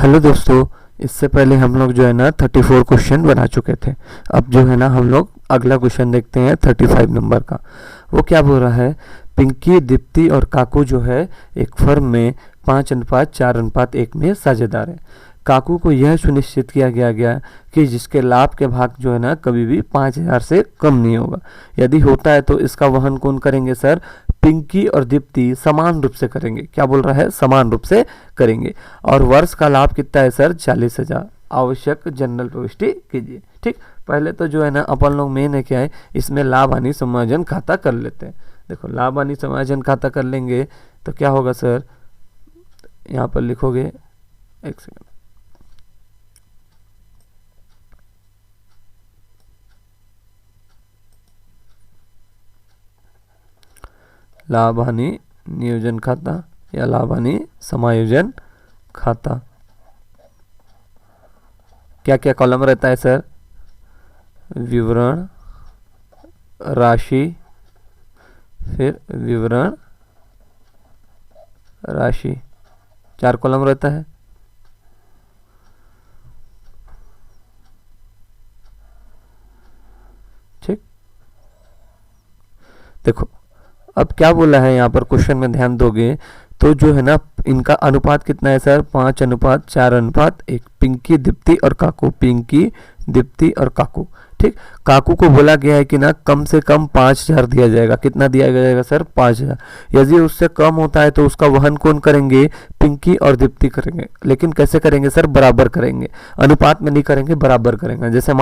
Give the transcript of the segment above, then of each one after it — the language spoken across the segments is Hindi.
हेलो दोस्तों, इससे पहले हम लोग जो है ना 34 क्वेश्चन बना चुके थे। अब जो है ना हम लोग अगला क्वेश्चन देखते हैं 35 नंबर का। वो क्या बोल रहा है, पिंकी, दीप्ति और काकू जो है एक फर्म में 5:4:1 में साझेदार है। काकू को यह सुनिश्चित किया गया कि जिसके लाभ के भाग जो है ना कभी भी 5,000 से कम नहीं होगा। यदि होता है तो इसका वहन कौन करेंगे सर? पिंकी और दीप्ति समान रूप से करेंगे। क्या बोल रहा है? समान रूप से करेंगे। और वर्ष का लाभ कितना है सर? 40,000। आवश्यक जनरल प्रविष्टि कीजिए। ठीक, पहले तो जो है ना अपन लोग मेन है क्या है, इसमें लाभ हानि समायोजन खाता कर लेते हैं। देखो, लाभ हानि समायोजन खाता कर लेंगे तो क्या होगा सर? यहाँ पर लिखोगे, एक सेकंड, लाभ हानि नियोजन खाता या लाभ हानि समायोजन खाता। क्या क्या कॉलम रहता है सर? विवरण, राशि, फिर विवरण, राशि, 4 कॉलम रहता है। ठीक, देखो अब क्या बोला है यहाँ पर, क्वेश्चन में ध्यान दोगे तो जो है ना इनका अनुपात कितना है सर? 5:4:1। पिंकी, दीप्ति और काकू, पिंकी, दीप्ति और काकू। ठीक, काकू को बोला गया है कि ना कम से कम 5,000 दिया जाएगा। कितना दिया जाएगा सर? 5,000। यदि उससे कम होता है तो उसका वहन कौन करेंगे? पिंकी और दीप्ति करेंगे। लेकिन कैसे करेंगे सर? बराबर करेंगे, अनुपात में नहीं करेंगे, बराबर करेंगे। जैसे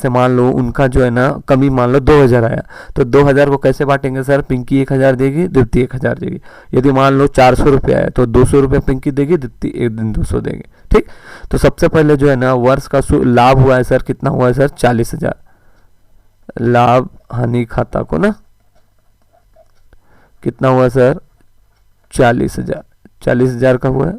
मान लो उनका जो है ना कमी मान लो 2,000 आया, तो 2,000 को कैसे बांटेंगे सर? पिंकी 1,000 देगी, दीप्ति 1,000 देगी। यदि मान लो 400 रुपये आया तो 200 रुपये पिंकी देगी, दीप्ति एक दिन 200 देंगे। ठीक, तो सबसे पहले जो है ना वर्ष का लाभ हुआ है सर, कितना हुआ है सर? 40,000। लाभ हानि खाता को ना कितना हुआ सर? 40,000। 40,000 का हुआ है,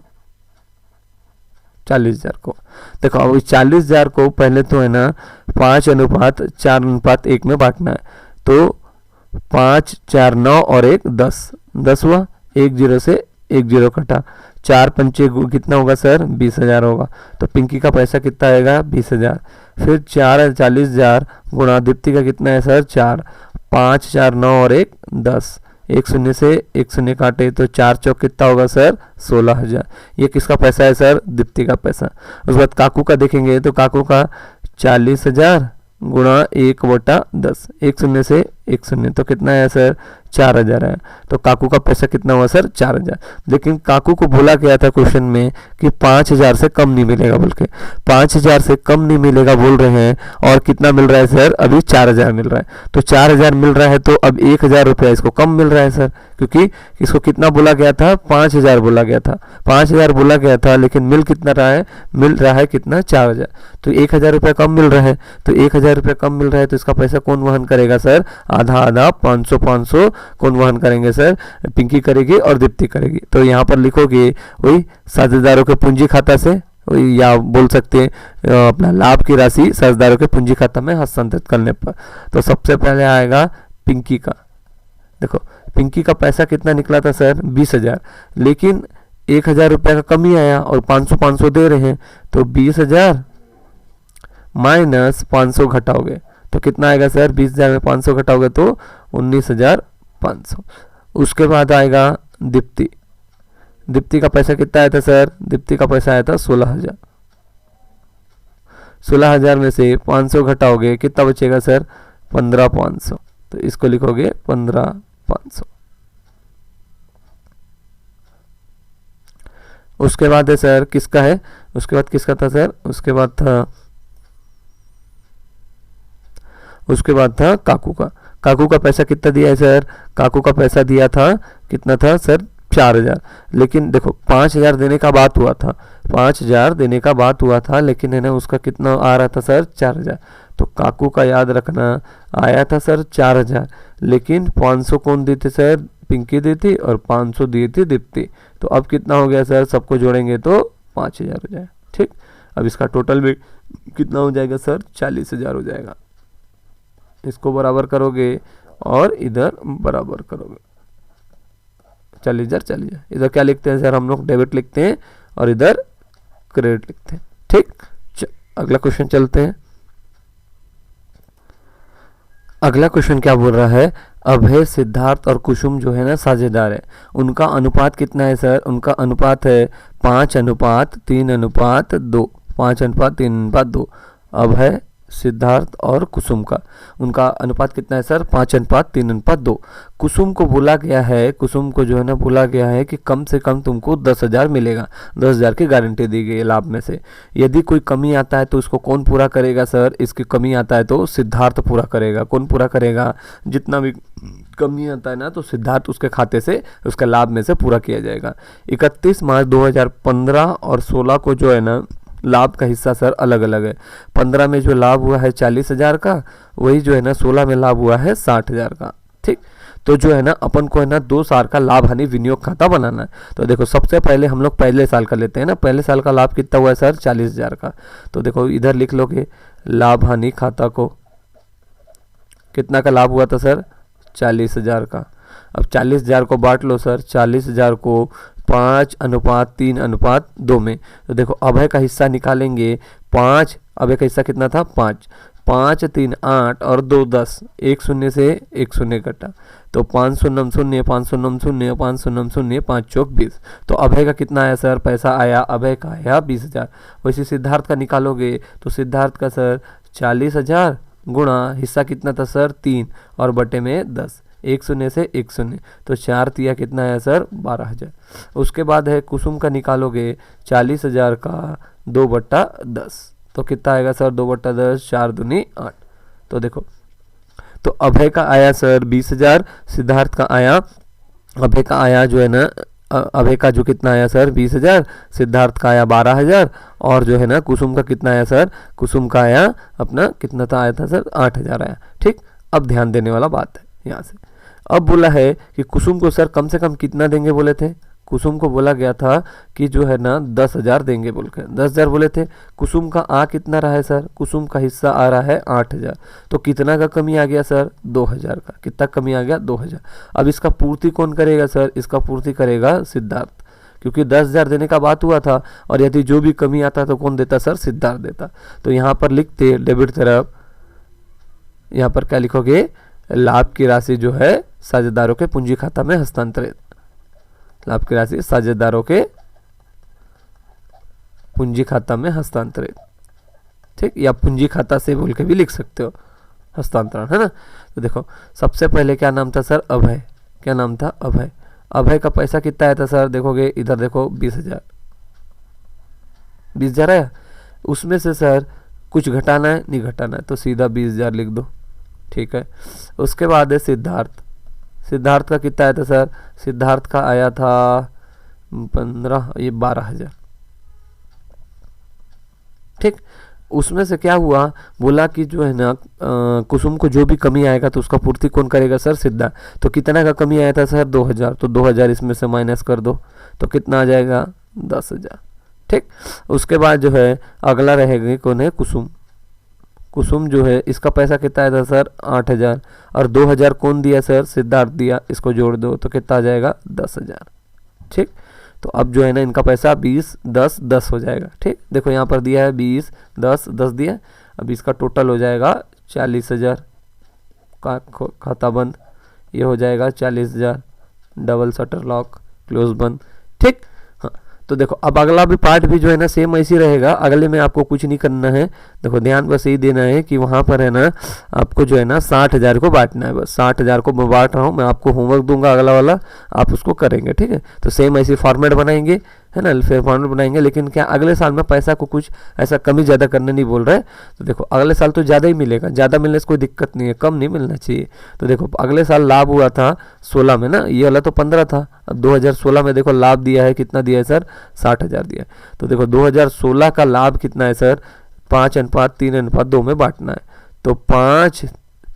40,000 को। देखो अब 40,000 को पहले तो है ना 5:4:1 में बांटना है। तो 5, 4, 9 और 1 10, 10 हुआ। 1 0 से 1 0 कटा, 4 पंचे कितना होगा सर? 20,000 होगा। तो पिंकी का पैसा कितना आएगा? 20,000। फिर 40,000 गुणा दीप्ति का कितना है सर? 4, 5, 4, 9 और 1 10। 1 शून्य से 1 शून्य काटे तो 4 चौक कितना होगा सर? 16,000। ये किसका पैसा है सर? दीप्ति का पैसा। उसके बाद काकू का देखेंगे तो काकू का 40,000 गुणा 1/10, 1 शून्य से 1 शून्य, तो कितना है सर? 4,000 है। तो काकू का पैसा कितना हुआ सर? 4,000। लेकिन काकू को बोला गया था क्वेश्चन में कि 5,000 से कम नहीं मिलेगा, बोल के 5,000 से कम नहीं मिलेगा बोल रहे हैं। और कितना मिल रहा है सर? अभी 4,000 मिल रहा है। तो 4,000 मिल रहा है तो अब 1,000 रुपया इसको कम मिल रहा है सर, क्योंकि इसको कितना बोला गया था? 5,000 बोला गया था। 5,000 बोला गया था, लेकिन मिल कितना रहा है? मिल रहा है कितना? 4,000। तो 1,000 रुपया कम मिल रहा है। तो 1,000 रुपया कम मिल रहा है तो इसका पैसा कौन वहन करेगा सर? आधा आधा, 500 कौन वहन करेंगे सर? पिंकी करेगी और दीप्ति करेगी। तो यहाँ पर लिखोगे वही साझेदारों के पूंजी खाता से, या बोल सकते हैं अपना लाभ की राशि साझेदारों के पूंजी खाता में हस्तांतरित करने पर। तो सबसे पहले आएगा पिंकी का। देखो पिंकी का पैसा कितना निकला था सर? 20,000। लेकिन 1,000 रुपये का कमी आया और 500 दे रहे हैं, तो 20,000 माइनस 500 घटाओगे तो कितना आएगा सर? 20,000 में 500 घटाओगे तो 19,500। उसके बाद आएगा दीप्ति। दीप्ति का पैसा कितना आया था सर? दीप्ति का पैसा आया था 16,000। 16,000 में से 500 घटाओगे कितना बचेगा सर? 15,500। तो इसको लिखोगे 15,500। उसके बाद है सर किसका है? उसके बाद किसका था सर? उसके बाद था काकू का। काकू का पैसा कितना दिया है सर? काकू का पैसा दिया था, कितना था सर? 4,000। लेकिन देखो 5,000 देने का बात हुआ था, 5,000 देने का बात हुआ था, लेकिन है ना उसका कितना आ रहा था सर? 4,000। तो काकू का याद रखना आया था सर 4,000, लेकिन 500 कौन दी थी सर? पिंकी दी थी और 500 दी थी दीप्ति। तो अब कितना हो गया सर? सबको जोड़ेंगे तो 5,000 हो जाएगा। ठीक, अब इसका टोटल भी कितना हो जाएगा सर? 40,000 हो जाएगा। इसको बराबर करोगे और इधर बराबर करोगे, 40,000 40,000। इधर क्या लिखते हैं सर? हम लोग डेबिट लिखते हैं और इधर क्रेडिट लिखते हैं। ठीक, अगला क्वेश्चन चलते हैं। अगला क्वेश्चन क्या बोल रहा है, अभय, सिद्धार्थ और कुसुम जो है ना साझेदार है, उनका अनुपात कितना है सर? उनका अनुपात है 5:3:2, 5:3:2। अभय, सिद्धार्थ और कुसुम का उनका अनुपात कितना है सर? 5:3:2। कुसुम को बोला गया है, कुसुम को जो है ना बोला गया है कि कम से कम तुमको 10,000 मिलेगा, 10,000 की गारंटी दी गई है लाभ में से। यदि कोई कमी आता है तो उसको कौन पूरा करेगा सर? इसकी कमी आता है तो सिद्धार्थ पूरा करेगा। कौन पूरा करेगा? जितना भी कमी आता है ना तो सिद्धार्थ उसके खाते से, उसके लाभ में से पूरा किया जाएगा। 31 मार्च 2015 और 16 को जो है ना लाभ का हिस्सा सर अलग अलग है। 15 में जो लाभ हुआ है 40,000 का, वही जो है ना 16 में लाभ हुआ है 60,000 का। ठीक, तो जो है ना अपन को है ना 2 साल का लाभ हानि विनियोग खाता बनाना है। तो देखो सबसे पहले हम लोग पहले साल का लेते हैं ना। पहले साल का लाभ कितना हुआ है सर? 40,000 का। तो देखो इधर लिख लोगे लाभ हानि खाता को, कितना का लाभ हुआ था सर? 40,000 का। अब 40,000 को बांट लो सर, 40,000 को 5:3:2 में। तो देखो अभय का हिस्सा निकालेंगे 5, अभय का हिस्सा कितना था? 5, 5 3 8 और 2 10, 1 शून्य से 1 शून्य कटा, तो 5 शून्य 0, 5 शून्य 0, 5 शून्य 0, 5 चौक 20। तो अभय का कितना आया सर? पैसा आया, अभय का आया 20,000। वैसे सिद्धार्थ का निकालोगे तो सिद्धार्थ का सर 40,000 गुणा हिस्सा कितना था सर? 3 और बटे में 10, 1 शून्य से 1 शून्य, तो 4 तिया कितना है सर? 12,000। उसके बाद है कुसुम का निकालोगे 40,000 का 2/10, तो कितना आएगा सर? 2/10, 4 दूनी 8। तो देखो, तो अभय का आया सर 20,000, सिद्धार्थ का आया, अभय का आया जो है ना, अभय का जो कितना आया सर? 20,000, सिद्धार्थ का आया 12,000, और जो है ना कुसुम का कितना आया सर? कुसुम का आया अपना कितना था? आया था सर 8,000 आया। ठीक, अब ध्यान देने वाला बात है यहाँ से। अब बोला है कि कुसुम को सर कम से कम कितना देंगे बोले थे? कुसुम को बोला गया था कि जो है ना 10,000 देंगे बोल के, 10,000 बोले थे। कुसुम का आ कितना रहा है सर? कुसुम का हिस्सा आ रहा है 8,000, तो कितना का कमी आ गया सर? 2,000 का। कितना कमी आ गया? 2,000। अब इसका पूर्ति कौन करेगा सर? इसका पूर्ति करेगा सिद्धार्थ, क्योंकि 10,000 देने का बात हुआ था, और यदि जो भी कमी आता तो कौन देता सर? सिद्धार्थ देता। तो यहाँ पर लिखते डेबिट तरफ, यहाँ पर क्या लिखोगे? लाभ की राशि जो है साझेदारों के पूंजी खाता में हस्तांतरित, लाभ की राशि साझेदारों के पूंजी खाता में हस्तांतरित। ठीक, या पूंजी खाता से बोल के भी लिख सकते हो, हस्तांतरण, है ना। तो देखो सबसे पहले क्या नाम था सर? अभय। क्या नाम था? अभय। अभय का पैसा कितना आया था सर? देखोगे इधर देखो 20,000, 20,000 आया। उसमें से सर कुछ घटाना है? नहीं घटाना है, तो सीधा 20,000 लिख दो। ठीक है, उसके बाद है सिद्धार्थ। सिद्धार्थ का कितना आया था सर? सिद्धार्थ का आया था 15, ये 12,000। ठीक, उसमें से क्या हुआ? बोला कि जो है ना कुसुम को जो भी कमी आएगा तो उसका पूर्ति कौन करेगा सर? सिद्धार्थ। तो कितना का कमी आया था सर? 2,000, तो 2,000 इसमें से माइनस कर दो, तो कितना आ जाएगा? 10,000। ठीक, उसके बाद जो है अगला रहेगा कौन है? कुसुम। कुसुम जो है इसका पैसा कितना आया था सर? 8,000, और 2,000 कौन दिया सर? सिद्धार्थ दिया। इसको जोड़ दो तो कितना आ जाएगा? 10,000। ठीक, तो अब जो है ना इनका पैसा 20 10 10 हो जाएगा। ठीक, देखो यहाँ पर दिया है 20 10 10 दिया, अब इसका टोटल हो जाएगा 40,000 का खाता बंद, ये हो जाएगा 40,000, डबल शटर लॉक, क्लोज बंद। ठीक, हाँ, तो देखो अब अगला भी पार्ट भी जो है ना सेम ऐसे रहेगा। अगले में आपको कुछ नहीं करना है, देखो ध्यान बस यही देना है कि वहाँ पर है ना आपको जो है ना 60,000 को बांटना है। बस 60,000 को मैं बांट रहा हूँ, मैं आपको होमवर्क दूंगा अगला वाला, आप उसको करेंगे। ठीक है, तो सेम ऐसे फॉर्मेट बनाएंगे, है ना, फिर फॉर्मेट बनाएंगे। लेकिन क्या अगले साल में पैसा को कुछ ऐसा कमी ज़्यादा करने नहीं बोल रहे। तो देखो अगले साल तो ज़्यादा ही मिलेगा, ज़्यादा मिलने से कोई दिक्कत नहीं है, कम नहीं मिलना चाहिए। तो देखो अगले साल लाभ हुआ था 16 में ना, ये वाला तो 15 था, अब 2016 में देखो लाभ दिया है, कितना दिया है सर? 60,000 दिया है। तो देखो 2016 का लाभ कितना है सर? 5:3:2 में बांटना है। तो 5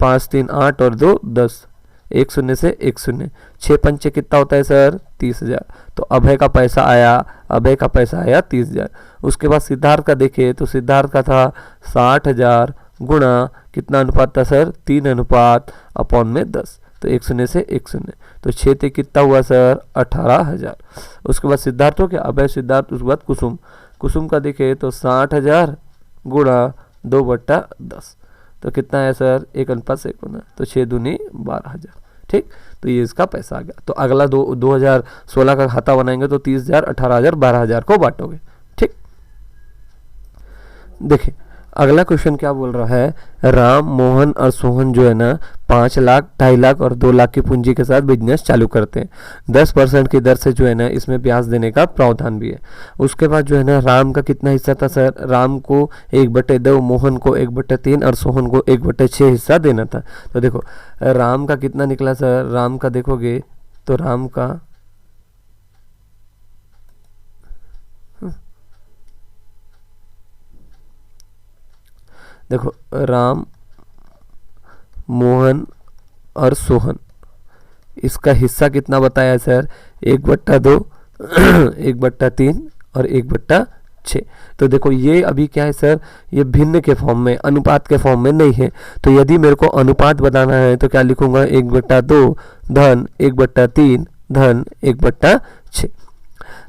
5 3 8 और 2 10, 1 शून्य से 1 शून्य, 6 पंचे कितना होता है सर? 30,000। तो अभय का पैसा आया, अभय का पैसा आया 30,000। उसके बाद सिद्धार्थ का देखे तो सिद्धार्थ का था 60,000 गुणा कितना अनुपात था सर? 3:10, तो 1 शून्य से 1 शून्य, तो 6 ते कितना हुआ सर? 18,000। उसके बाद सिद्धार्थ हो गया, अभय सिद्धार्थ, उसके बाद कुसुम। कुसुम का देखे तो 60,000 गुणा 2/10, तो कितना है सर 1:6 गुना, तो 6 दूनी 12,000। ठीक, तो ये इसका पैसा आ गया। तो अगला 2016 का खाता बनाएंगे तो 30,000, 18,000, 12,000 को बांटोगे। ठीक, देखिए अगला क्वेश्चन क्या बोल रहा है, राम, मोहन और सोहन जो है ना 5 लाख, 2.5 लाख और 2 लाख की पूंजी के साथ बिजनेस चालू करते हैं। 10% की दर से जो है ना इसमें ब्याज देने का प्रावधान भी है। उसके बाद जो है ना राम का कितना हिस्सा था सर, राम को 1/2, मोहन को 1/3 और सोहन को 1/6 हिस्सा देना था। तो देखो राम का कितना निकला सर, राम का देखोगे तो राम का देखो राम, मोहन और सोहन, इसका हिस्सा कितना बताया सर, 1/2, 1/3 और 1/6। तो देखो ये अभी क्या है सर, ये भिन्न के फॉर्म में, अनुपात के फॉर्म में नहीं है। तो यदि मेरे को अनुपात बताना है तो क्या लिखूंगा, 1/2 धन 1/3 धन 1/6।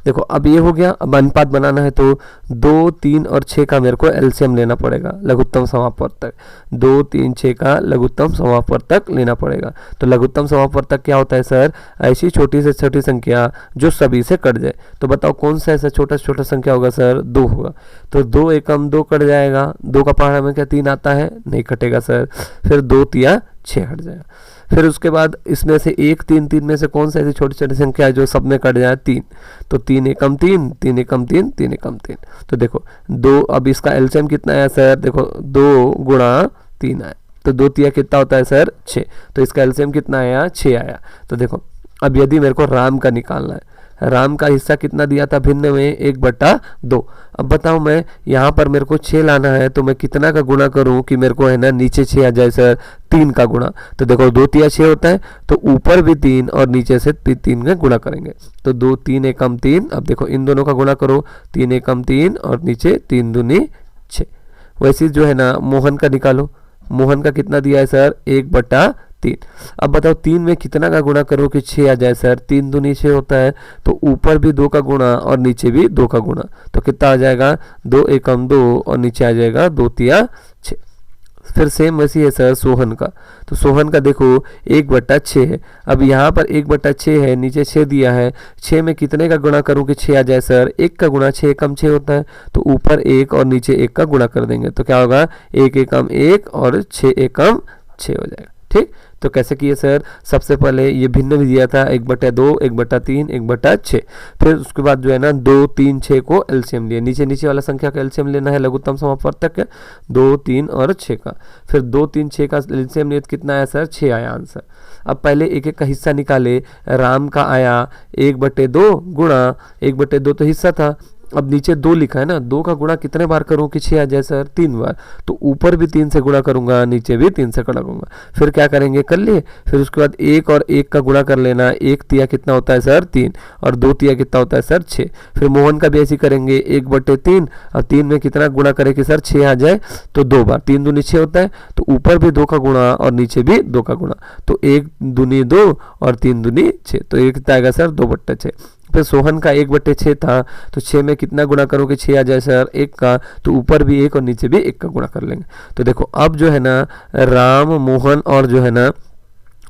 देखो अब ये हो गया। अब अनुपात बनाना है तो 2, 3 और 6 का मेरे को एलसीएम लेना पड़ेगा, लघुत्तम समापवर्तक। 2, 3, 6 का लघुत्तम समापवर्तक लेना पड़ेगा। तो लघुत्तम समापवर्तक क्या होता है सर, ऐसी छोटी से छोटी संख्या जो सभी से कट जाए। तो बताओ कौन सा ऐसा छोटा से छोटा संख्या होगा सर, 2 होगा। तो 2 एकम 2 कट जाएगा, 2 का पहाड़ा में क्या 3 आता है, नहीं कटेगा सर। फिर 2 तिया 6 हट जाएगा। फिर उसके बाद इसमें से 1, 3, 3 में से कौन सा ऐसी छोटी छोटी संख्या है जो सब में कट जाए, 3। तो 3 एकम 3, 3 एकम 3, 3 एकम 3। तो देखो 2, अब इसका एलसीएम कितना आया सर, देखो 2 गुणा 3 आया। तो 2 तिया कितना होता है सर, 6। तो इसका एलसीएम कितना आया, 6 आया। तो देखो अब यदि मेरे को राम का निकालना है, राम का हिस्सा कितना दिया था भिन्न में, 1/2। अब बताओ मैं यहाँ पर मेरे को 6 लाना है तो मैं कितना का गुणा करूँ कि मेरे को है ना नीचे 6 आ जाए सर, 3 का गुणा। तो देखो 2 तिया 6 होता है, तो ऊपर भी 3 और नीचे से 3 का गुणा करेंगे। तो 2, 3 एकम 3। अब देखो इन दोनों का गुणा करो, 3 एकम 3 और नीचे 3 दूनी 6। वैसे जो है ना मोहन का निकालो, मोहन का कितना दिया है सर, 1/3। अब बताओ 3 में कितना का गुणा करो कि 6 आ जाए सर, 3 दूनी 6 होता है, तो ऊपर भी 2 का गुणा और नीचे भी 2 का गुणा। तो कितना आ जाएगा, 2 एकम 2 और नीचे आ जाएगा 2 तिया 6। फिर सेम वैसी है सर सोहन का। तो सोहन का देखो 1/6 है। अब यहाँ पर 1/6 है, नीचे 6 दिया है, 6 में कितने का गुणा करूँ कि 6 आ जाए सर, 1 का गुणा, 6 एकम 6 होता है, तो ऊपर 1 और नीचे 1 का गुणा कर देंगे। तो क्या होगा, 1 एकम 1 और 6 एकम 6 हो जाएगा। ठीक, तो कैसे किए सर, सबसे पहले ये भिन्न भी दिया था 1/2, 1/3, 1/6। फिर उसके बाद जो है ना 2, 3, 6 को एलसीएम लिए, नीचे नीचे वाला संख्या का एलसीएम लेना है लघुत्तम समापवर्तक है, 2, 3 और 6 का। फिर 2, 3, 6 का एलसीएम लिए, कितना आया सर, 6 आया आंसर। अब पहले एक एक का हिस्सा निकाले, राम का आया 1/2 गुणा 1/2 तो हिस्सा था। अब नीचे 2 लिखा है ना, 2 का गुणा कितने बार करूं कि 6 आ जाए सर, 3 बार। तो ऊपर भी 3 से गुणा करूंगा, नीचे भी 3 से गुणा करूंगा। फिर क्या करेंगे, कर लिए। फिर उसके बाद 1 और 1 का गुणा कर लेना, 1 तिया कितना होता है सर, 3 और 2 तिया कितना होता है सर, 6। फिर मोहन का भी ऐसे करेंगे, 1/3 और 3 में कितना गुणा करें कि सर 6 आ जाए, तो 2 बार, 3 दूनी 6 होता है, तो ऊपर भी 2 का गुणा और नीचे भी 2 का गुणा। तो 1 दूनी 2 और 3 दूनी 6, तो ये कितना आएगा सर, 2/6। फिर सोहन का 1/6 था, तो 6 में कितना गुणा करोगे 6 आ जाए सर, 1 का, तो ऊपर भी 1 और नीचे भी 1 का गुणा कर लेंगे। तो देखो अब जो है ना राम, मोहन और जो है ना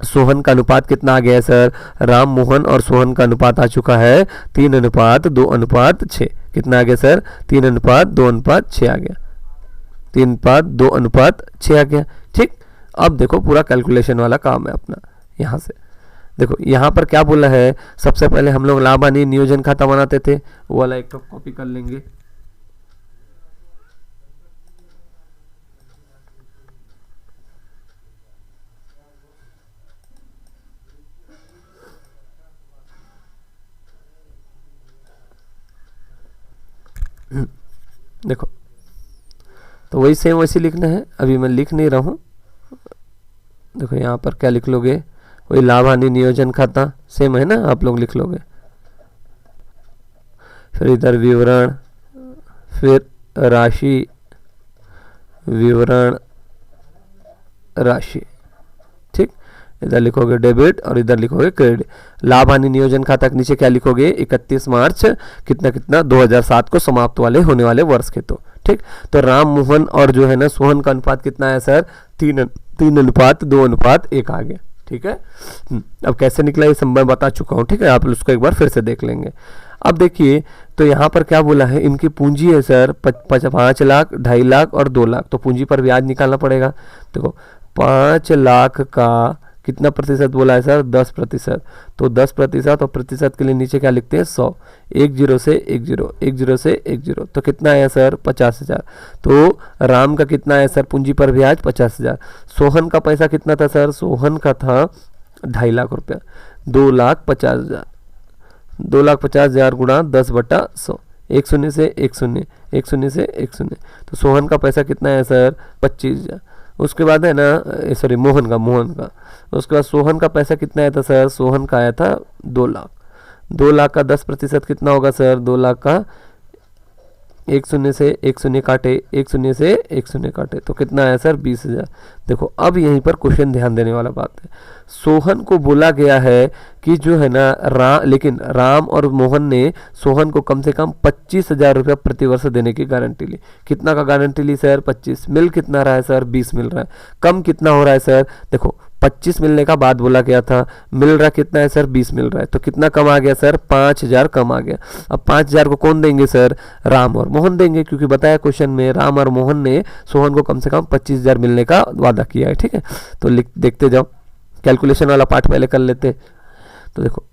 सोहन का अनुपात कितना आ गया है सर, राम, मोहन और सोहन का अनुपात आ चुका है 3:2:6। कितना आ गया सर, 3:2:6 आ गया, 3:2:6 आ गया। ठीक, अब देखो पूरा कैलकुलेशन वाला काम है अपना। यहाँ से देखो यहाँ पर क्या बोला है, सबसे पहले हम लोग लाभ हानि नियोजन खाता बनाते थे, वो वाला एक तो कॉपी कर लेंगे। देखो तो वही सेम वैसे लिखना है, अभी मैं लिख नहीं रहा हूँ। देखो यहाँ पर क्या लिख लोगे, वही लाभ हानि नियोजन खाता सेम है ना, आप लोग लिख लोगे। फिर इधर विवरण, फिर राशि, विवरण, राशि। ठीक, इधर लिखोगे डेबिट और इधर लिखोगे क्रेडिट। लाभ हानि नियोजन खाता के नीचे क्या लिखोगे, 31 मार्च कितना कितना 2007 को समाप्त वाले होने वाले वर्ष के। तो ठीक, तो राम मोहन और जो है ना सोहन का अनुपात कितना है सर, 3:2:1 आ गया। ठीक है, अब कैसे निकला ये सब मैं बता चुका हूँ। ठीक है, आप उसको एक बार फिर से देख लेंगे। अब देखिए तो यहाँ पर क्या बोला है, इनकी पूंजी है सर 5 लाख, 2.5 लाख और 2 लाख। तो पूंजी पर ब्याज निकालना पड़ेगा। देखो 5 लाख का कितना प्रतिशत बोला है सर, 10%। तो 10% और प्रतिशत के लिए नीचे क्या लिखते हैं 100, 1 0 से 1 0, 1 0 से 1 0। तो कितना है सर 50,000। तो राम का कितना है सर पूंजी पर ब्याज 50,000। सोहन का पैसा कितना था सर, सोहन का था 2.5 लाख रुपया, 2,50,000। 2,50,000 गुणा 10/100, 1 0 से 1 0, 1 0 से 1 0। तो सोहन का पैसा कितना है सर 25,000। उसके बाद है ना सॉरी मोहन का उसके बाद सोहन का पैसा कितना आया था सर, सोहन का आया था 2 लाख। 2 लाख का 10% कितना होगा सर, 2 लाख का 1 0 से 1 0 काटे, 1 0 से 1 0 काटे, तो कितना आया सर 20,000। देखो अब यहीं पर क्वेश्चन ध्यान देने वाला बात है, सोहन को बोला गया है कि जो है ना लेकिन राम और मोहन ने सोहन को कम से कम 25,000 रुपया प्रतिवर्ष देने की गारंटी ली। कितना का गारंटी ली सर, 25। मिल कितना रहा है सर, 20 मिल रहा है। कम कितना हो रहा है सर, देखो 25 मिलने का बाद बोला गया था, मिल रहा कितना है सर 20 मिल रहा है। तो कितना कम आ गया सर, 5,000 कम आ गया। अब 5,000 को कौन देंगे सर, राम और मोहन देंगे, क्योंकि बताया क्वेश्चन में राम और मोहन ने सोहन को कम से कम 25,000 मिलने का वादा किया है। ठीक है, तो देखते जाओ, कैलकुलेशन वाला पार्ट पहले कर लेते। तो देखो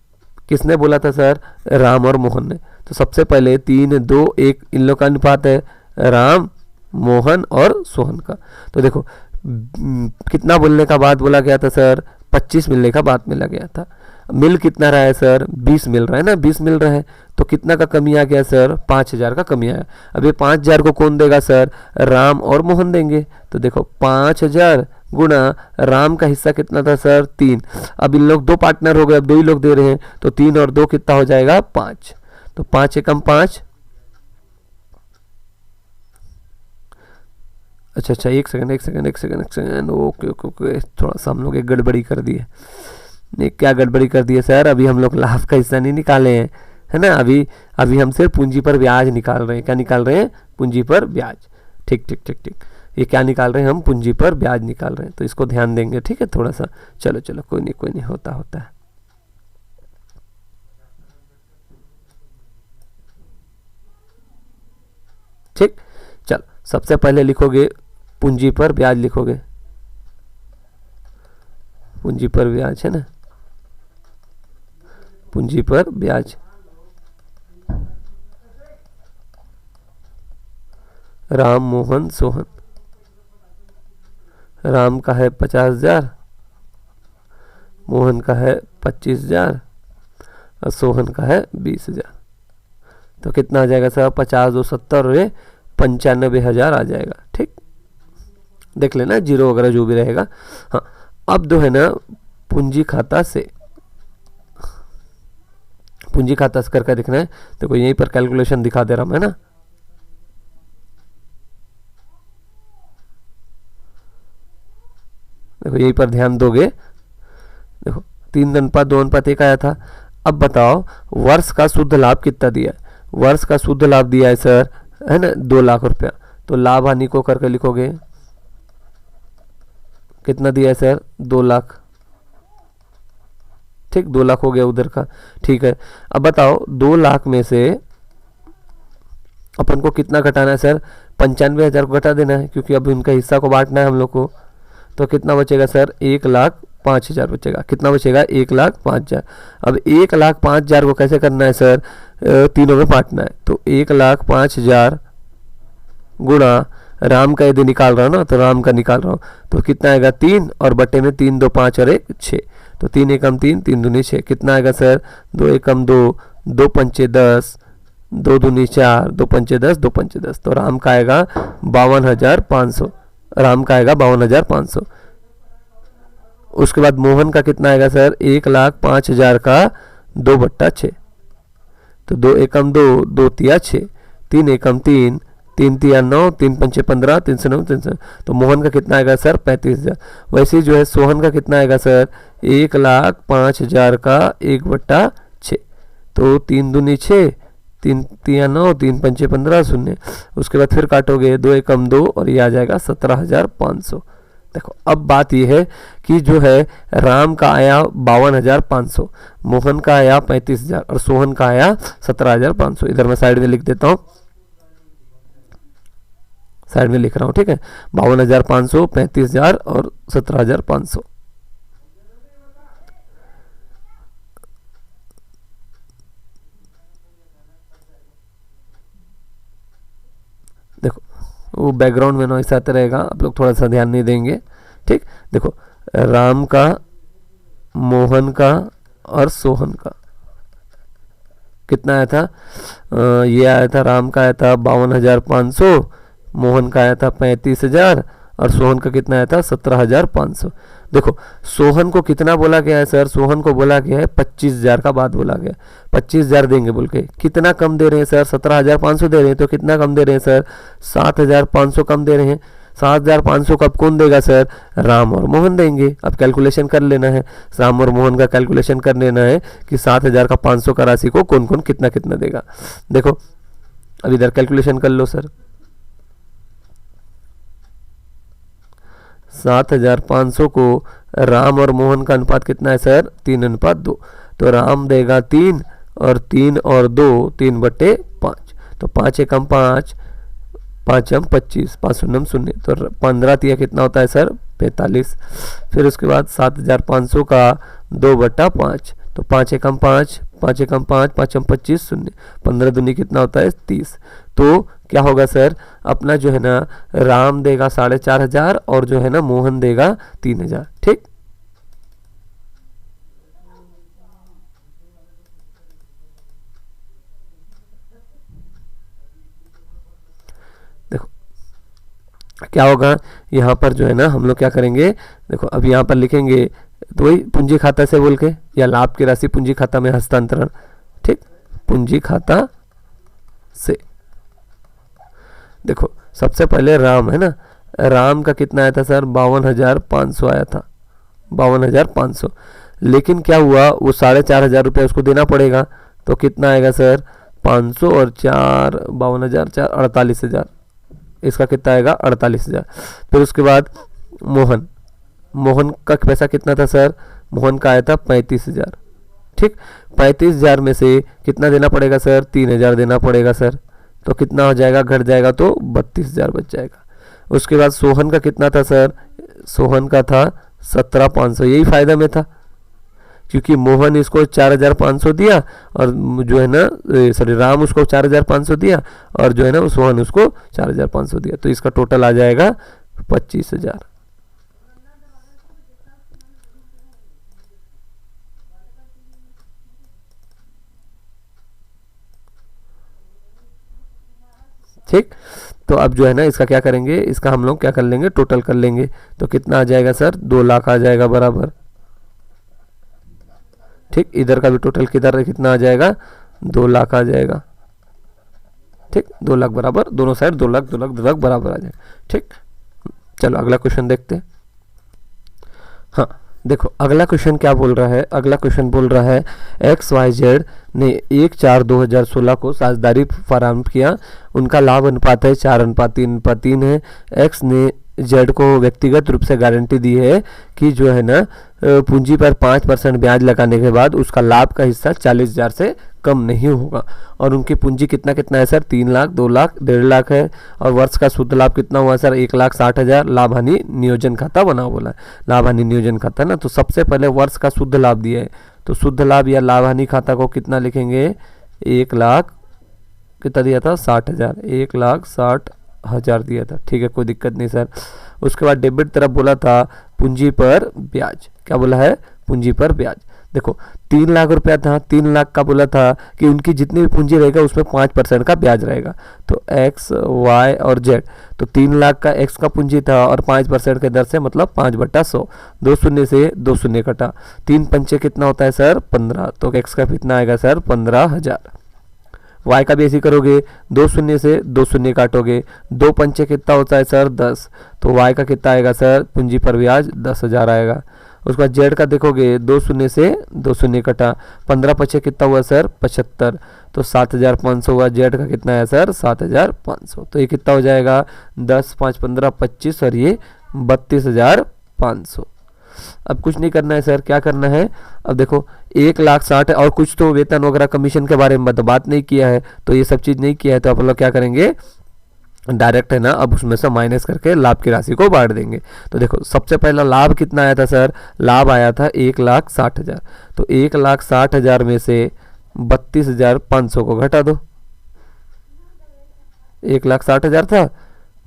किसने बोला था सर, राम और मोहन ने। तो सबसे पहले 3 2 1 इन लोग का अनुपात है, राम मोहन और सोहन का। तो देखो कितना बोलने का बाद बोला गया था सर, 25 मिलने का बाद मिला गया था। मिल कितना रहा है सर, 20 मिल रहा है ना, 20 मिल रहा है। तो कितना का कमी आ गया सर, 5,000 का कमी आया। अब ये 5,000 को कौन देगा सर, राम और मोहन देंगे। तो देखो 5,000 गुणा राम का हिस्सा कितना था सर 3। अब इन लोग 2 पार्टनर हो गए, अब 2 ही लोग दे रहे हैं, तो 3 और 2 कितना हो जाएगा 5। तो 5 एकम 5। अच्छा एक सेकंड ओके थोड़ा सा हम लोग एक गड़बड़ी कर दी है। नहीं क्या गड़बड़ी कर दी है सर, अभी हम लोग लाभ का हिस्सा नहीं निकाले हैं, है ना। अभी हम सिर्फ पूंजी पर ब्याज निकाल रहे हैं। क्या निकाल रहे हैं, पूंजी पर ब्याज। ठीक, ये क्या निकाल रहे हैं हम, पूंजी पर ब्याज निकाल रहे हैं। तो इसको ध्यान देंगे, ठीक है थोड़ा सा। चलो कोई नहीं होता है। ठीक, चलो सबसे पहले लिखोगे पूंजी पर ब्याज, लिखोगे पूंजी पर ब्याज, है ना, पूंजी पर ब्याज। राम मोहन सोहन, राम का है 50,000, मोहन का है 25,000 और सोहन का है 20,000। तो कितना आ जाएगा सर, 50 2 70 और 95,000 आ जाएगा। ठीक, देख लेना जीरो वगैरह जो भी रहेगा। हाँ, अब जो है ना पूंजी खाता से करके देखना है। देखो यहीं पर कैलकुलेशन दिखा दे रहा हूं, है ना। देखो यहीं पर ध्यान दोगे, देखो 3:2:1 आया था। अब बताओ वर्ष का शुद्ध लाभ कितना दिया है, वर्ष का शुद्ध लाभ दिया है सर, है ना 2 लाख रुपया। तो लाभ हानि को करके लिखोगे, कितना दिया है सर 2 लाख। ठीक, 2 लाख हो गया उधर का। ठीक है, अब बताओ 2 लाख में से अपन को कितना घटाना है सर, 95,000 को घटा देना है, क्योंकि अब उनका हिस्सा को बांटना है हम लोग को। तो कितना बचेगा सर, 1,05,000 बचेगा। कितना बचेगा, 1,05,000। अब 1,05,000 को कैसे करना है सर, तीनों में बांटना है। तो 1,05,000 गुणा राम का यदि निकाल रहा हूँ ना, तो राम का निकाल रहा हूँ, तो कितना आएगा 3 और बटे में 3 2 5 और 1 6। तो 3 एकम 3, 3 दूनी 6। कितना आएगा सर, 2 एकम 2, 2 पंचे 10, 2 दूनी 4, 2 पंचे 10, 2 पंचे 10। तो राम का आएगा 52,500, राम का आएगा 52,500। उसके बाद मोहन का कितना आएगा सर, 1,05,000 का 2/6। तो 2 एकम 2, 2 तिया 6, 3 एकम 3, तीन तिया 9, 3 पंचे 15, 3 से 9, 3 से, तो मोहन का कितना आएगा सर 35,000। वैसे ही जो है सोहन का कितना आएगा सर 1,05,000 का 1/6, तो 3 दूनी 6, 3 तिया 9, 3 पंचे 15 शून्य, उसके बाद फिर काटोगे 2 एकम 2 और ये आ जाएगा 17,500। देखो अब बात ये है कि जो है राम का आया 52,500, मोहन का आया 35,000 और सोहन का आया 17,500। इधर मैं साइड में लिख देता हूँ, साइड में लिख रहा हूँ, ठीक है, 52,500, 35,000 और 17,500। देखो वो बैकग्राउंड में नॉइस आता रहेगा, आप लोग थोड़ा सा ध्यान नहीं देंगे, ठीक। देखो राम का, मोहन का और सोहन का कितना आया था, ये आया था, राम का आया था 52,500, मोहन का आया था 35,000 और सोहन का कितना आया था 17,500। देखो सोहन को कितना बोला गया है सर, सोहन को बोला गया है 25,000 का बात बोला गया, 25,000 देंगे बोल के, कितना कम दे रहे हैं सर 17,500 दे रहे हैं, तो कितना कम दे रहे हैं सर 7,500 कम दे रहे हैं। 7,500 कब कौन देगा सर, राम और मोहन देंगे। अब कैलकुलेशन कर लेना है, राम और मोहन का कैलकुलेशन कर लेना है कि 7,000 का 500 का राशि को कौन कौन कितना कितना देगा। देखो अब इधर कैलकुलेशन कर लो सर, 7,500 को राम और मोहन का अनुपात कितना है सर 3:2, तो राम देगा 3 और 3 और 2 3/5, तो 5 एकम 5, 5 एम 25, 5 शून्य 0, तो 15 तिया कितना होता है सर 45। फिर उसके बाद 7,500 का 2/5, तो 5 एकम 5, 5 एकम 5, 5 एम 25 शून्य, 15 दूनी कितना होता है 30। तो क्या होगा सर अपना जो है ना राम देगा 4,500 और जो है ना मोहन देगा 3,000, ठीक। देखो क्या होगा यहाँ पर जो है ना हम लोग क्या करेंगे, देखो अब यहाँ पर लिखेंगे तो वही पूंजी खाता से बोल के, या लाभ की राशि पूंजी खाता में हस्तांतरण, ठीक, पूंजी खाता से। देखो सबसे पहले राम है ना, राम का कितना आया था सर 52,500 आया था, 52,500, लेकिन क्या हुआ वो 4,500 रुपये उसको देना पड़ेगा, तो कितना आएगा सर 500 और 4, 52,000 4, 48,000, इसका कितना आएगा 48,000। फिर उसके बाद मोहन, मोहन का पैसा कितना था सर, मोहन का आया था 35,000, ठीक। 35,000 में से कितना देना पड़ेगा सर 3,000 देना पड़ेगा सर, तो कितना हो जाएगा घट जाएगा तो 32,000 बच जाएगा। उसके बाद सोहन का कितना था सर, सोहन का था 17,500, यही फायदा में था क्योंकि मोहन इसको 4,500 दिया और जो है ना सॉरी राम उसको 4,500 दिया और जो है ना सोहन उसको 4,500 दिया, तो इसका टोटल आ जाएगा 25,000। ठीक, तो अब जो है ना इसका क्या करेंगे, इसका हम लोग क्या कर लेंगे टोटल कर लेंगे, तो कितना आ जाएगा सर 2 लाख आ जाएगा बराबर, ठीक। इधर का भी टोटल किधर कितना आ जाएगा 2 लाख आ जाएगा, ठीक, 2 लाख बराबर, दोनों साइड 2 लाख 2 लाख 2 लाख बराबर आ जाएगा, ठीक। चलो अगला क्वेश्चन देखते हैं। हाँ देखो अगला क्वेश्चन क्या बोल रहा है, अगला क्वेश्चन बोल रहा है XYZ ने 1/4/2016 को साझेदारी फराहम किया, उनका लाभ अनुपात है 4:3:3 है। एक्स ने जेड को व्यक्तिगत रूप से गारंटी दी है कि जो है ना पूंजी पर 5% ब्याज लगाने के बाद उसका लाभ का हिस्सा 40,000 से कम नहीं होगा, और उनकी पूंजी कितना कितना है सर 3 लाख 2 लाख 1.5 लाख है, और वर्ष का शुद्ध लाभ कितना हुआ सर 1,60,000। लाभ हानि नियोजन खाता बना बोला है, लाभ हानि नियोजन खाता ना, तो सबसे पहले वर्ष का शुद्ध लाभ दिया है, तो शुद्ध लाभ या लाभ हानि खाता को कितना लिखेंगे 1 लाख कितना दिया था 60,000, 1,60,000 दिया था, ठीक है कोई दिक्कत नहीं सर। उसके बाद डेबिट तरफ बोला था पूंजी पर ब्याज, क्या बोला है पूंजी पर ब्याज। देखो 3 लाख रुपया था, 3 लाख का बोला था कि उनकी जितनी भी पूंजी रहेगा उसमें 5% का ब्याज रहेगा, तो एक्स वाई और जेड, तो 3 लाख का एक्स का पूंजी था और 5% के दर से मतलब 5/100, 2 शून्य से 2 शून्य कटा, 3 पंचे कितना होता है सर 15, तो एक्स का कितना आएगा सर 15,000। वाई का भी ऐसे करोगे, 2 शून्य से 2 शून्य काटोगे, 2 पंचे कितना होता है सर 10, तो वाई का कितना आएगा सर पूंजी पर ब्याज 10,000 आएगा। उसके बाद जेड का देखोगे, 2 शून्य से 2 शून्य कटा, 15 पचे कितना हुआ सर 75, तो 7,500 हुआ। जेड का कितना है सर 7,500, तो ये कितना हो जाएगा 10 5 15 25 और ये 32,500। अब कुछ नहीं करना है सर, क्या करना है, अब देखो 1,60,000 और कुछ तो वेतन वगैरह कमीशन के बारे में बात नहीं किया है, तो ये सब चीज़ नहीं किया है, तो आप लोग क्या करेंगे डायरेक्ट है ना, अब उसमें से माइनस करके लाभ की राशि को बांट देंगे। तो देखो सबसे पहला लाभ कितना आया था सर, लाभ आया था 1,60,000, तो 1,60,000 में से 32,500 को घटा दो। 1,60,000 था,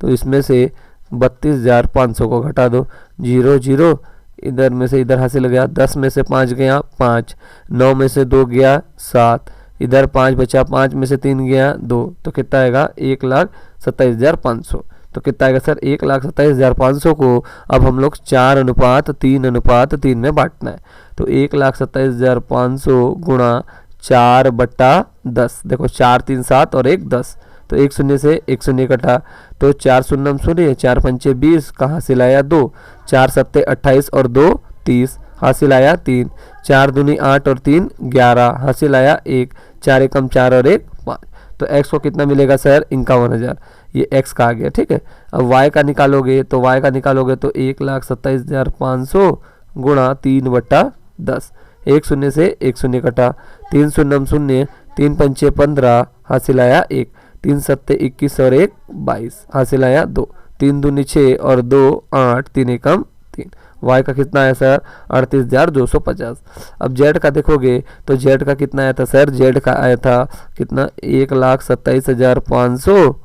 तो इसमें से 32,500 को घटा दो, 0 0 इधर में से इधर हासिल गया, 10 में से 5 गया 5, 9 में से 2 गया 7, इधर 5 बचा, 5 में से 3 गया 2, तो कितना आएगा 1,27,500। तो कितना आएगा सर 1,27,500 को अब हम लोग 4:3:3 में बांटना है। तो 1,27,500 गुणा 4/10, देखो 4 3 7 और 1 10, तो 1 शून्य से 1 शून्य कटा, तो 4 शून्य शून्य, 4 पंचे 20 का हासिल आया 2, 4 सत्ते 28 और 2 30 हासिल आया 3, 4 दूनी 8 और 3 11 हासिल आया 1, 4 एकम 4 और 1 5। तो x को कितना मिलेगा सर 51,000, ये x का आ गया। ठीक है, अब y का निकालोगे, तो y का निकालोगे तो 1,27,500 गुणा 3/10, 1 शून्य से 1 शून्य कटा, 3 शून्य शून्य, 3 पंचे 15 हासिल आया 1, 3 सत्ते 21 और 1 22 हासिल आया 2, 3 दूनी 6 और 2 8, 3 एकम 3। वाई का कितना आया सर 38,250। अब जेड का देखोगे तो जेड का कितना आया था सर, जेड का आया था कितना 1,27,500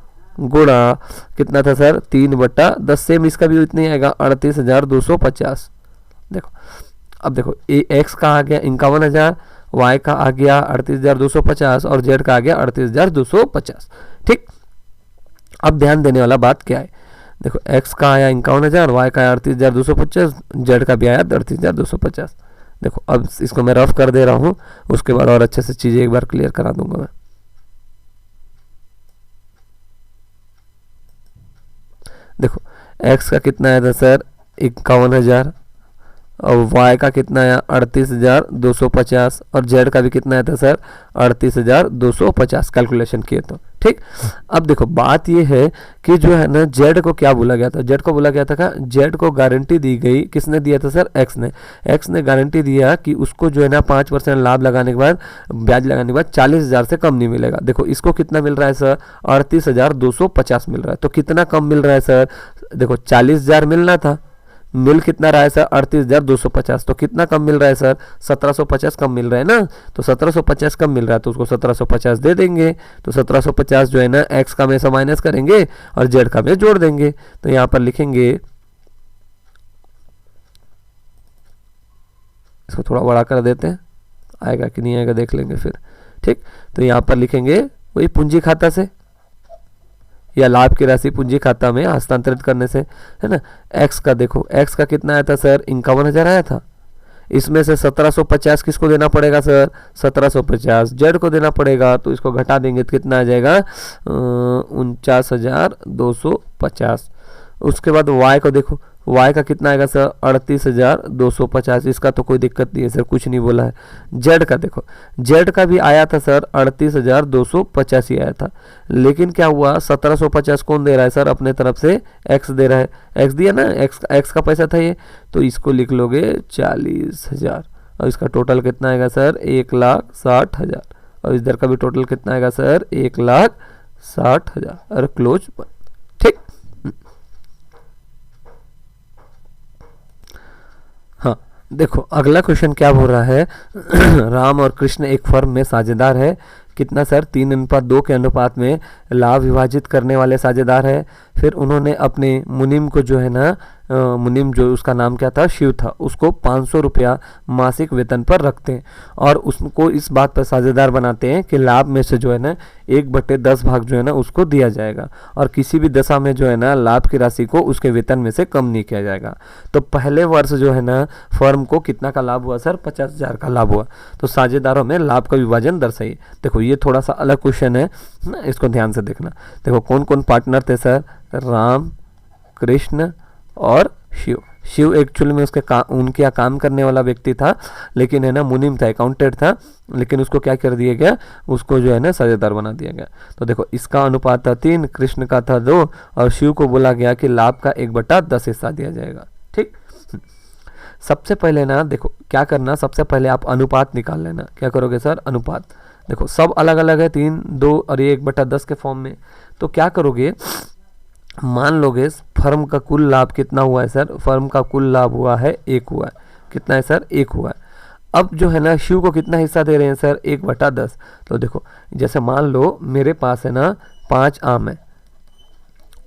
गुणा कितना था सर 3/10, सेम इसका भी इतना ही आएगा 38,250। देखो अब देखो एक्स का आ गया 51,000, वाई का आ गया 38,250 और जेड का आ गया 38,250। ठीक, अब ध्यान देने वाला बात क्या है, देखो x का आया 51,000, वाई का आया 38,250, जेड का भी आया 38,250। देखो अब इसको मैं रफ कर दे रहा हूँ, उसके बाद और अच्छे से चीज़ें एक बार क्लियर करा दूंगा मैं। देखो x का कितना आया था सर 51,000 और y का कितना आया 38,250 और z का भी कितना आया था सर 38,250 कैलकुलेशन किए तो। ठीक, अब देखो बात ये है कि जो है ना z को क्या बोला गया था, z को बोला गया था क्या, z को गारंटी दी गई, किसने दिया था सर x ने गारंटी दिया कि उसको जो है ना 5% लाभ लगाने के बाद ब्याज लगाने के बाद 40,000 से कम नहीं मिलेगा। देखो इसको कितना मिल रहा है सर 38,250 मिल रहा है, तो कितना कम मिल रहा है सर, देखो 40,000 मिलना था, मिल कितना रहा है सर 38,250, तो कितना कम मिल रहा है सर 1,750 कम मिल रहा है ना, तो 1,750 कम मिल रहा है तो उसको 1,750 दे देंगे। तो 1,750 जो है ना x का में से माइनस करेंगे और z का में जोड़ देंगे, तो यहाँ पर लिखेंगे, इसको थोड़ा बड़ा कर देते हैं, आएगा कि नहीं आएगा देख लेंगे फिर। ठीक, तो यहाँ पर लिखेंगे वही पूंजी खाता से या लाभ की राशि पूंजी खाता में हस्तांतरित करने से, है ना। x का देखो x का कितना आया था सर 51,000 आया था, इसमें से 1,750 किसको देना पड़ेगा सर 1,750 जेड को देना पड़ेगा, तो इसको घटा देंगे तो कितना आ जाएगा 49,250। उसके बाद y को देखो, y का कितना आएगा सर 38,250, इसका तो कोई दिक्कत नहीं है सर, कुछ नहीं बोला है। z का देखो, z का भी आया था सर 38,250 ही आया था, लेकिन क्या हुआ 1,750 कौन दे रहा है सर अपने तरफ से x दे रहा है, x दिया ना, x का पैसा था ये, तो इसको लिख लोगे 40,000 और इसका टोटल कितना आएगा सर 1,60,000 और इधर का भी टोटल कितना आएगा सर 1,60,000 और क्लोज। ठीक, हाँ देखो अगला क्वेश्चन क्या बोल रहा है राम और कृष्ण एक फर्म में साझेदार है, कितना सर 3:2 के अनुपात में लाभ विभाजित करने वाले साझेदार है। फिर उन्होंने अपने मुनीम को जो है ना मुनीम जो उसका नाम क्या था शिव था, उसको 500 रुपया मासिक वेतन पर रखते हैं और उसको इस बात पर साझेदार बनाते हैं कि लाभ में से जो है ना 1/10 भाग जो है ना उसको दिया जाएगा और किसी भी दशा में जो है ना लाभ की राशि को उसके वेतन में से कम नहीं किया जाएगा। तो पहले वर्ष जो है ना फर्म को कितना का लाभ हुआ सर 50,000 का लाभ हुआ, तो साझेदारों में लाभ का विभाजन दर्शाइए। देखो ये थोड़ा सा अलग क्वेश्चन है ना, इसको ध्यान से देखना। देखो कौन कौन पार्टनर थे सर, राम, कृष्ण और शिव। शिव एक्चुअली में उनके यहाँ काम करने वाला व्यक्ति था, लेकिन है ना मुनीम था, अकाउंटेंट था, लेकिन उसको क्या कर दिया गया, उसको जो है ना साझेदार बना दिया गया। तो देखो इसका अनुपात था 3, कृष्ण का था 2 और शिव को बोला गया कि लाभ का 1/10 हिस्सा दिया जाएगा। ठीक, सबसे पहले ना देखो क्या करना, सबसे पहले आप अनुपात निकाल लेना। क्या करोगे सर, अनुपात। देखो सब अलग अलग है, 3, 2 और ये 1/10 के फॉर्म में। तो क्या करोगे, मान लोगे फर्म का कुल लाभ कितना हुआ है सर, फर्म का कुल लाभ हुआ है 1 हुआ है। कितना है सर, 1 हुआ है। अब जो है ना शिव को कितना हिस्सा दे रहे हैं सर, 1/10। तो देखो जैसे मान लो मेरे पास है ना 5 आम है,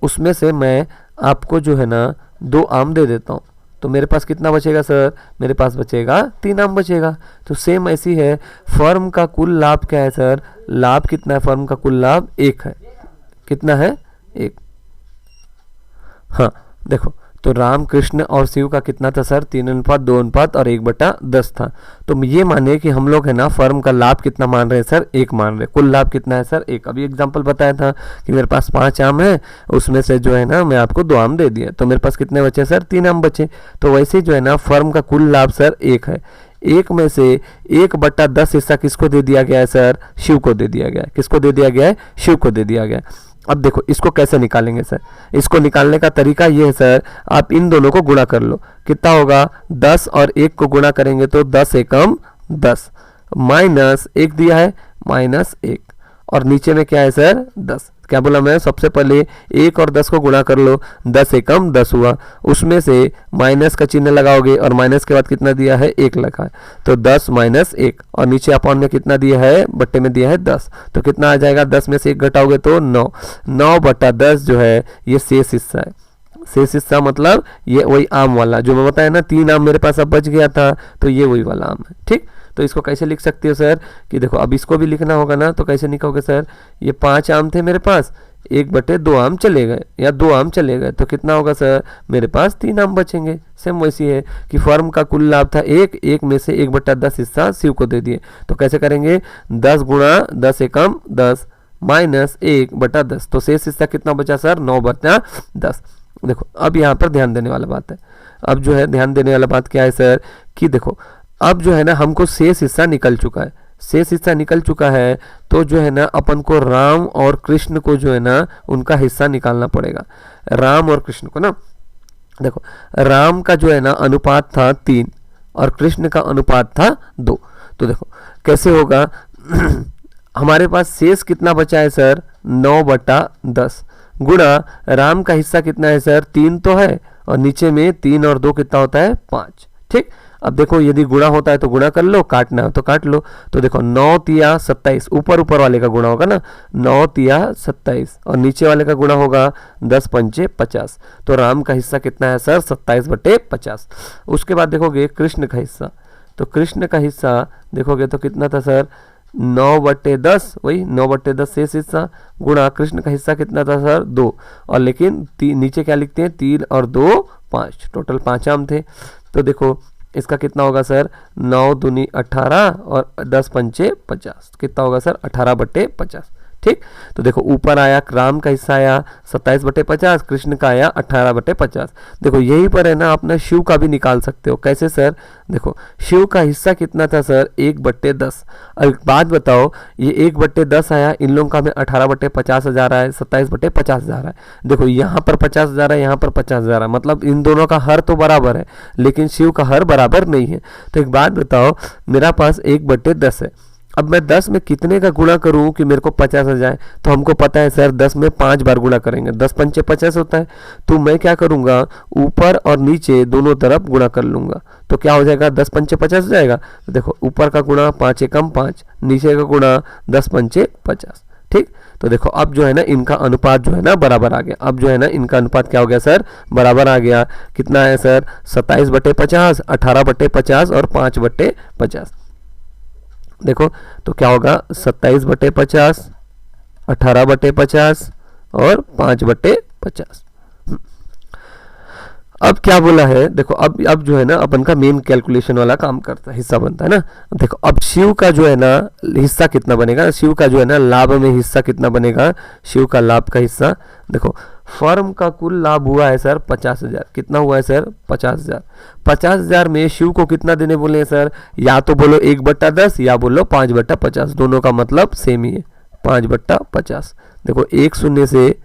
उसमें से मैं आपको जो है ना 2 आम दे देता हूँ, तो मेरे पास कितना बचेगा सर, मेरे पास बचेगा 3 आम बचेगा। तो सेम ऐसी है, फर्म का कुल लाभ क्या है सर, लाभ कितना है, फर्म का कुल लाभ 1 है। कितना है, 1। हाँ देखो, तो राम, कृष्ण और शिव का कितना था सर, 3:2 और 1/10 था। तो ये माने कि हम लोग है ना फर्म का लाभ कितना मान रहे हैं सर, 1 मान रहे हैं। कुल लाभ कितना है सर, 1। अभी एग्जांपल बताया था कि मेरे पास 5 आम है, उसमें से जो है ना मैं आपको 2 आम दे दिया, तो मेरे पास कितने बचे सर, 3 आम बचे। तो वैसे जो है ना फर्म का कुल लाभ सर 1 है। 1 में से 1/10 हिस्सा किसको दे दिया गया है सर, शिव को दे दिया गया है। किसको दे दिया गया है, शिव को दे दिया गया है। अब देखो इसको कैसे निकालेंगे सर, इसको निकालने का तरीका ये है सर, आप इन दोनों को गुणा कर लो। कितना होगा, 10 और 1 को गुणा करेंगे तो 10 एकम 10, माइनस 1 दिया है, -1 और नीचे में क्या है सर, 10। क्या बोला मैं, सबसे पहले 1 और 10 को गुणा कर लो, 10 एकम 10 हुआ, उसमें से माइनस का चिन्ह लगाओगे और माइनस के बाद कितना दिया है, 1 लगा है, तो 10 - 1 और नीचे अपॉन में कितना दिया है, बट्टे में दिया है 10, तो कितना आ जाएगा, 10 में से 1 घटाओगे तो 9। 9/10 जो है ये शेष हिस्सा है। शेष हिस्सा मतलब ये वही आम वाला जो मैं बताया ना, 3 आम मेरे पास अब बच गया था, तो ये वही वाला आम है। ठीक, तो इसको कैसे लिख सकते हो सर, कि देखो अब इसको भी लिखना होगा ना, तो कैसे लिखोगे सर, ये 5 आम थे मेरे पास, 1/2 आम चले गए या 2 आम चले गए, तो कितना होगा सर, मेरे पास 3 आम बचेंगे। सेम वैसी है कि फर्म का कुल लाभ था 1 में से 1/10 हिस्सा शिव को दे दिए, तो कैसे करेंगे, 10 × 10 एकम 10 माइनस 1/10, तो शेष हिस्सा कितना बचा सर, 9/10। देखो अब यहाँ पर ध्यान देने वाला बात है, अब जो है ध्यान देने वाला बात क्या है सर, कि देखो अब जो है ना हमको शेष हिस्सा निकल चुका है, शेष हिस्सा निकल चुका है, तो जो है ना अपन को राम और कृष्ण को जो है ना उनका हिस्सा निकालना पड़ेगा, राम और कृष्ण को ना। देखो राम का जो है ना अनुपात था 3 और कृष्ण का अनुपात था 2, तो देखो कैसे होगा हमारे पास शेष कितना बचा है सर, 9/10 गुणा राम का हिस्सा कितना है सर, 3 तो है और नीचे में 3 और 2 कितना होता है, 5। ठीक, अब देखो यदि गुणा होता है तो गुणा कर लो, काटना है तो काट लो, तो देखो 9 तिया 27, ऊपर वाले का गुणा होगा ना, 9 तिया 27 और नीचे वाले का गुणा होगा 10 पंचे 50, तो राम का हिस्सा कितना है सर, 27/50। उसके बाद देखोगे कृष्ण का हिस्सा, तो कृष्ण का हिस्सा देखोगे तो कितना था सर, 9/10, वही 9/10 शेष हिस्सा गुणा कृष्ण का हिस्सा कितना था सर, 2, और लेकिन नीचे क्या लिखते हैं, 3 और 2 5, टोटल 5 आम थे। तो देखो इसका कितना होगा सर, 9 दूनी 18 और 10 पंचे 50, कितना होगा सर, 18/50। ठीक, तो देखो ऊपर आया राम का हिस्सा आया 27/50, कृष्ण का आया 18/50। देखो यहीं पर है ना अपना शिव का भी निकाल सकते हो। कैसे सर, देखो शिव का हिस्सा कितना था सर, 1/10। अब एक बात बताओ, ये 1/10 आया, इन लोगों का में 18/50 जा रहा है, 27/50 जा रहा है। देखो यहाँ पर 50 जा रहा है, यहाँ पर 50 जा रहा है, मतलब इन दोनों का हर तो बराबर है, लेकिन शिव का हर बराबर नहीं है। तो एक बात बताओ, मेरा पास 1/10 है, अब मैं 10 में कितने का गुणा करूं कि मेरे को 50 आ जाए, तो हमको पता है सर 10 में 5 बार गुणा करेंगे, 10 पंचे 50 होता है, तो मैं क्या करूंगा, ऊपर और नीचे दोनों तरफ गुणा कर लूंगा, तो क्या हो जाएगा, 10 पंचे 50 हो जाएगा। तो देखो ऊपर का गुणा 5 एकम 5, नीचे का गुणा 10 पंचे 50। ठीक, तो देखो अब जो है ना इनका अनुपात जो है ना बराबर आ गया, अब जो है ना इनका अनुपात क्या हो गया सर, बराबर आ गया। कितना है सर, 27/50, 18/50 और 5/50। देखो तो क्या होगा, 27/50, 18/50 और 5/50। अब क्या बोला है देखो, अब जो है ना अपन का मेन कैलकुलेशन वाला काम करता है, हिस्सा बनता है ना। देखो अब शिव का जो है ना हिस्सा कितना बनेगा, शिव का जो है ना लाभ में हिस्सा कितना बनेगा, शिव का लाभ का हिस्सा। देखो फर्म का कुल लाभ हुआ है सर 50,000, कितना हुआ है सर 50,000। 50,000 में शिव को कितना देने बोले हैं सर, या तो बोलो 1/10 या बोलो 5/50, दोनों का मतलब सेम ही है, 5/50। देखो एक शून्य से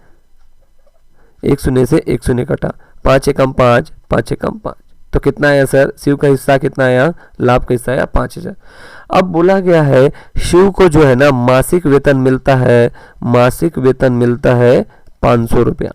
एक शून्य कटा, 5 एकम 5, 5 एकम 5, तो कितना आया सर, शिव का हिस्सा कितना आया, लाभ का हिस्सा आया 5,000। अब बोला गया है शिव को जो है ना मासिक वेतन मिलता है, मासिक वेतन मिलता है 500 रुपया।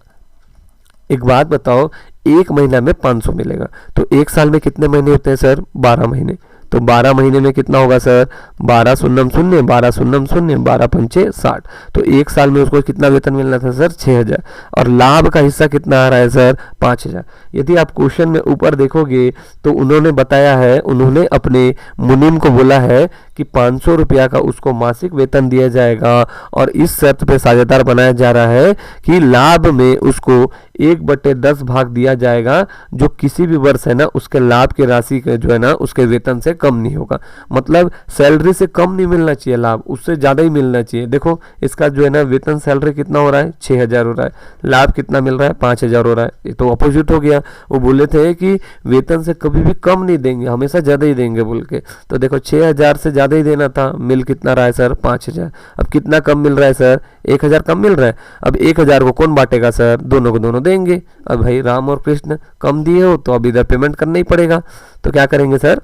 एक बात बताओ, एक महीना में 500 मिलेगा, तो एक साल में कितने महीने होते हैं सर, 12 महीने। तो 12 महीने में कितना होगा सर, 12 शून्यम शून्य, 12 शून्यम शून्य, 12 पंचे 60, तो एक साल में उसको कितना वेतन मिलना था सर 6,000। और लाभ का हिस्सा कितना आ रहा है सर 5,000। यदि आप क्वेश्चन में ऊपर देखोगे तो उन्होंने बताया है, उन्होंने अपने मुनीम को बोला है कि 500 रुपया का उसको मासिक वेतन दिया जाएगा, और इस शर्त पे साझेदार बनाया जा रहा है कि लाभ में उसको 1/10 भाग दिया जाएगा, जो किसी भी वर्ष है ना उसके लाभ की राशि के जो है ना उसके वेतन से कम नहीं होगा। मतलब सैलरी से कम नहीं मिलना चाहिए लाभ, उससे ज़्यादा ही मिलना चाहिए। देखो इसका जो है ना वेतन सैलरी कितना हो रहा है 6,000 हो रहा है, लाभ कितना मिल रहा है 5,000 हो रहा है, ये तो अपोजिट हो गया। वो बोले थे कि वेतन से कभी भी कम नहीं देंगे, हमेशा ज़्यादा ही देंगे बोल के, तो देखो 6,000 से ज़्यादा ही देना था, मिल कितना रहा है सर 5,000। अब कितना कम मिल रहा है सर, 1,000 कम मिल रहा है। अब 1,000 को कौन बांटेगा सर, दोनों को दोनों देंगे। अब भाई राम और कृष्ण कम दिए हो तो अब इधर पेमेंट करना ही पड़ेगा, तो क्या करेंगे सर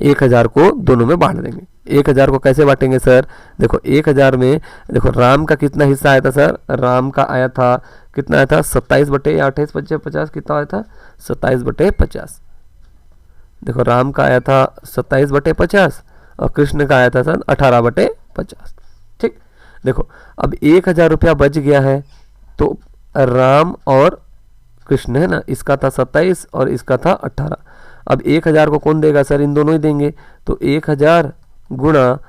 1,000 को दोनों में बांट देंगे। 1,000 को कैसे बांटेंगे सर, देखो 1,000 में देखो राम का कितना हिस्सा आया था सर, राम का आया था कितना आया था 27/28 कितना आया था 27/50। देखो राम का आया था 27/50 और कृष्ण का आया था सर 18/50। ठीक, देखो अब 1,000 रुपया बच गया है, तो राम और कृष्ण है ना, इसका था 27 और इसका था 18। अब 1,000 को कौन देगा सर, इन दोनों ही देंगे, तो 1,000 गुणा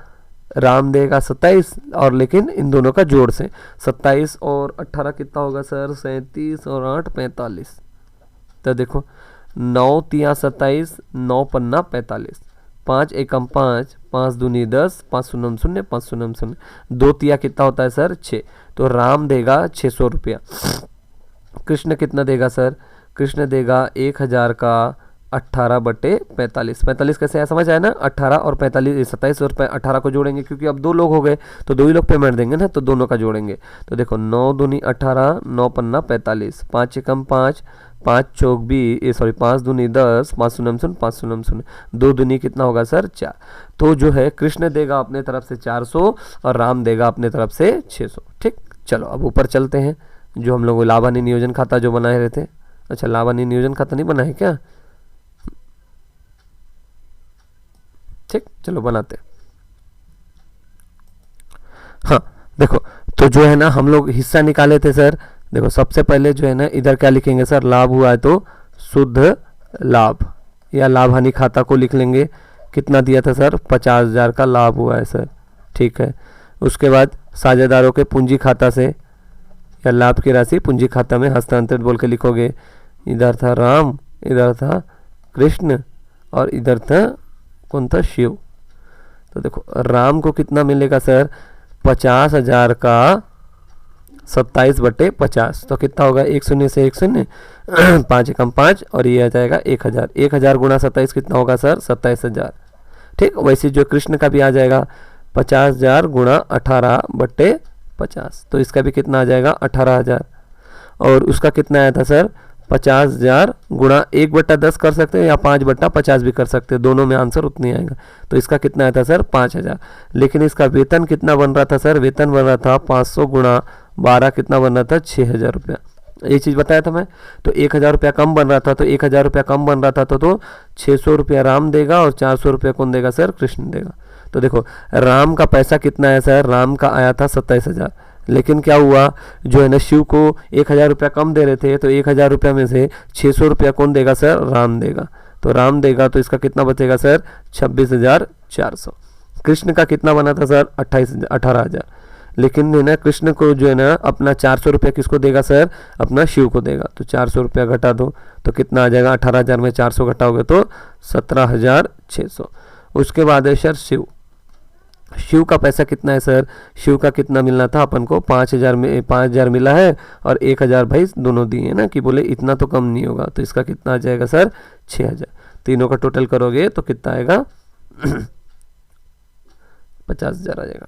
राम देगा 27, और लेकिन इन दोनों का जोड़ से 27 और 18 कितना होगा सर 37 और 8 45। तो देखो 9 तिया 27, 9 पन्ना 45, 5 एकम 5, 5 दूनी 10, 5 शून्यम शून्य, 5 शून्यम शून्य, 2 तिया कितना होता है सर 6। तो राम देगा 600 रुपया। कृष्ण कितना देगा सर, कृष्ण देगा 1,000 का 18/45। 45 कैसे आया समझ आया ना, 18 और 45, 27 और 18 को जोड़ेंगे, क्योंकि अब 2 लोग हो गए तो 2 ही लोग पेमेंट देंगे ना, तो दोनों का जोड़ेंगे। तो देखो 9 दूनी 18, 9 पन्ना 45, 5 एकम 5, 5 चौक 20, सॉरी 5 दूनी 10, 5 शून्यम शून्य, 5 शून्यम शून्य, 2 दूनी कितना होगा सर 4। तो जो है कृष्ण देगा अपने तरफ से 400 और राम देगा अपने तरफ से 600। ठीक, चलो अब ऊपर चलते हैं, जो हम लोग लाभ हानि नियोजन खाता जो बनाए रहे थे। अच्छा लाभ हानि नियोजन खाता नहीं बना है क्या, ठीक चलो बनाते। हाँ देखो, तो जो है ना हम लोग हिस्सा निकाले थे सर। देखो सबसे पहले जो है ना इधर क्या लिखेंगे सर, लाभ हुआ है तो शुद्ध लाभ या लाभ हानि खाता को लिख लेंगे। कितना दिया था सर 50,000 का लाभ हुआ है सर, ठीक है। उसके बाद साझेदारों के पूंजी खाता से या लाभ की राशि पूंजी खाता में हस्तांतरित बोल के लिखोगे। इधर था राम, इधर था कृष्ण और इधर था कौन था शिव। तो देखो राम को कितना मिलेगा सर 50,000 का 27/50, तो कितना होगा 1 शून्य से 1 शून्य, 5 एकम 5 और ये आ जाएगा 1,000। 1,000 गुणा 27 कितना होगा सर 27,000। ठीक, वैसे जो कृष्ण का भी आ जाएगा 50,000 गुणा 18/50, तो इसका भी कितना आ जाएगा 18,000। और उसका कितना आया था सर 50,000 गुणा 1/10 कर सकते हैं या 5/50 भी कर सकते हैं, दोनों में आंसर उतनी आएगा। तो इसका कितना आया था सर 5,000। लेकिन इसका वेतन कितना बन रहा था सर, वेतन बन रहा था 500 गुणा 12 कितना बन रहा था 6,000 रुपया। ये चीज़ बताया था मैं। तो 1,000 रुपया कम बन रहा था, तो 1,000 रुपया कम बन रहा था तो 600 रुपया राम देगा और 400 रुपया कौन देगा सर, कृष्ण देगा। तो देखो राम का पैसा कितना आया सर, राम का आया था 27,000। लेकिन क्या हुआ, जो है ना शिव को 1,000 रुपया कम दे रहे थे, तो 1,000 रुपया में से 600 रुपया कौन देगा सर, राम देगा। तो राम देगा तो इसका कितना बचेगा सर 26,400। कृष्ण का कितना बना था सर 18,000। लेकिन है ना कृष्ण को जो है ना अपना 400 रुपया किसको देगा सर, अपना शिव को देगा। तो 400 रुपया घटा दो तो कितना आ जाएगा, 18,000 में 400 घटाओगे तो 17,600। उसके बाद है सर शिव, शिव का पैसा कितना है सर, शिव का कितना मिलना था अपन को, 5,000 में 5,000 मिला है और 1,000 भाई दोनों दिए हैं ना, कि बोले इतना तो कम नहीं होगा, तो इसका कितना आ जाएगा सर 6,000। तीनों का टोटल करोगे तो कितना आएगा 50,000 आ जाएगा।